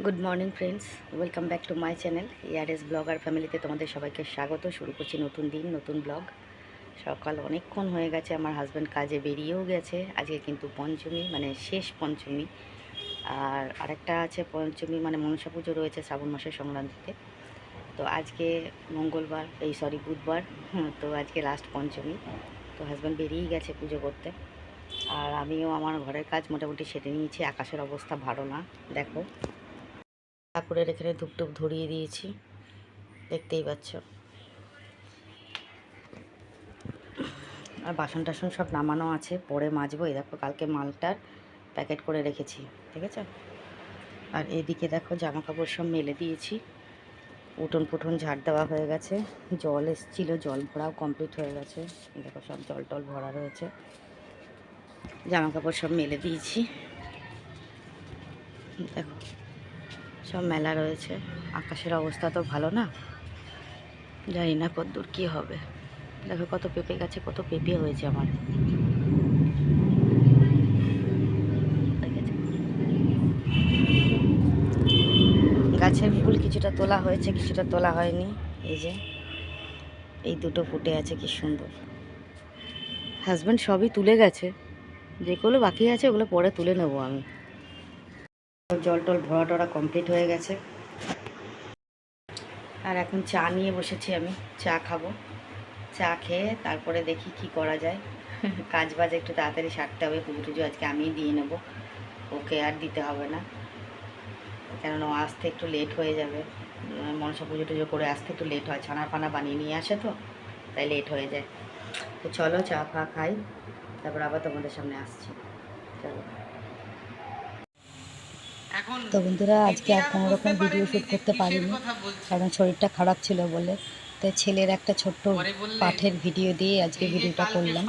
Good morning friends, welcome back to my channel ইয়ারএস blogger ফ্যামিলিতে তোমাদের সবাইকে স্বাগত। শুরু করছি নতুন দিন, নতুন ব্লগ। সকাল অনেকক্ষণ হয়ে গেছে, আমার হাজব্যান্ড কাজে বেরিয়েও গেছে। আজকে কিন্তু পঞ্চমী, মানে শেষ পঞ্চমী। আর আরেকটা আছে পঞ্চমী, মানে মনসা পুজো রয়েছে শ্রাবণ মাসের সংক্রান্তিতে। তো আজকে মঙ্গলবার, বুধবার। তো আজকে লাস্ট পঞ্চমী। তো হাজব্যান্ড বেরিয়েই গেছে পুজো করতে। আর আমিও আমার ঘরের কাজ মোটামুটি সেরে নিয়েছি। আকাশের অবস্থা ভালো না, দেখো। ঠাকুরের এখানে ধূপটুপ ধরিয়ে দিয়েছি, দেখতেই পাচ্ছ। আর বাসন টাসন সব নামানো আছে, পরে মাজবো। এই দেখো, কালকে মালটার প্যাকেট করে রেখেছি, ঠিক আছে। আর এদিকে দেখো জামা কাপড় সব মেলে দিয়েছি, উঠোন পুঠোন ঝাড় দেওয়া হয়ে গেছে। জল এসছিল, জল ভরাও কমপ্লিট হয়ে গেছে। দেখো সব জল টল ভরা রয়েছে, জামা কাপড় সব মেলে দিয়েছি। দেখো সব মেলা রয়েছে। আকাশের অবস্থা তো ভালো না, জানি না কতদূর কী হবে। দেখো কত পেঁপে গাছে কত পেঁপে হয়েছে আমার। গাছের ফুল কিছুটা তোলা হয়েছে, কিছুটা তোলা হয়নি। এই যে এই দুটো ফুটে আছে, কি সুন্দর। হাজব্যান্ড সবই তুলে গেছে, যেগুলো বাকি আছে ওগুলো পরে তুলে নেবো আমি। জল টল ভরা টরা কমপ্লিট হয়ে গেছে। আর এখন চা নিয়ে বসেছি আমি, চা খাবো। চা খেয়ে তারপরে দেখি কি করা যায়। কাজ বাজ একটু তাড়াতাড়ি সারতে হবে। পুজো টুজো আজকে আমিই দিয়ে নেবো, ওকে আর দিতে হবে না। কেননা আসতে একটু লেট হয়ে যাবে। মনসা পুজো টুজো করে আসতে একটু লেট হয়, ছানা ফানা বানিয়ে নিয়ে আসে তো, তাই লেট হয়ে যায়। তো চলো চা ফা খাই, তারপর আবার তোমাদের সামনে আসছি। চলো। তো বন্ধুরা, আজকে আর কোনো রকম ভিডিও শ্যুট করতে পারিনি, কারণ শরীরটা খারাপ ছিল বলে। তো ছেলের একটা ছোট্ট পাঠের ভিডিও দিয়ে আজকে ভিডিওটা করলাম।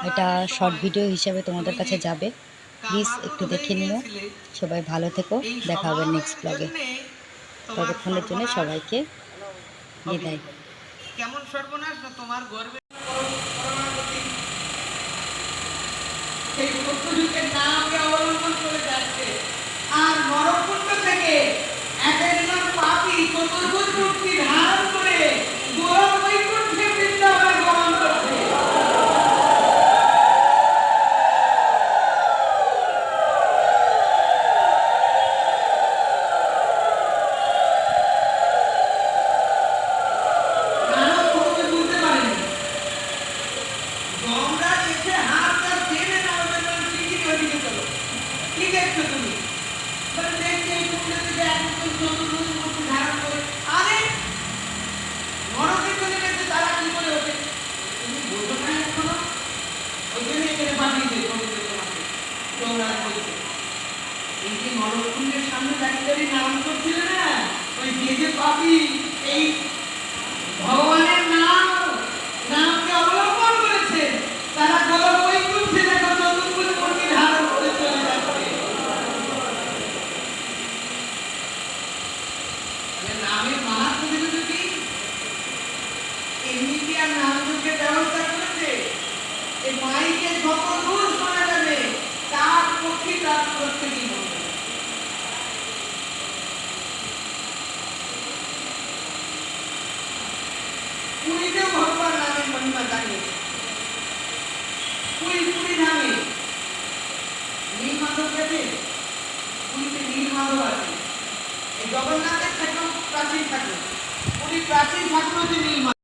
এটা শর্ট ভিডিও হিসেবে তোমাদের কাছে যাবে, প্লিজ একটু দেখে নিও। সবাই ভালো থেকো, দেখা হবে নেক্সট ব্লগে। ততক্ষণের জন্য সবাইকে বিদায়। কেমন সর্বনাশ না তোমার গর্বে সেই সত্যযুগের নামকে অবলম্বন করে যাচ্ছে। আর নরকুণ্ড থেকে এক একজন পাপী চতুর্ভুজ মূর্তি ধারণ করে গোলক বৈকুণ্ঠে বৃন্দাবনে গমন করছে। নরকুণ্ডের সামনে দাঁড়িয়ে নাম করছিল না, ওই যে পাপি এই ভগবানের নামকে অবলম্বন করেছে, তারা গোলক বৈকুণ্ঠে দেখো চতুর্ভুজ মূর্তি ধারণ করে চলে যাচ্ছে। নামের মাহাত্ম্য দেখেছো কি? এমনিতে আর নাম যুগের ব্যবস্থা করেছে, এই মাইকে যত দূর শোনা যাবে তার পক্ষে তার প্রত্যেকই বলবে। পুরীতেও ভগবান নামের মহিমা জানিয়েছে। পুরী ধামে নীলমাধব গেছে, পুরীতে নীলমাধব আছে। এই জগন্নাথের থেকেও প্রাচীন ঠাকুর, পুরী প্রাচীন ঠাকুর হচ্ছে নীলমাধব।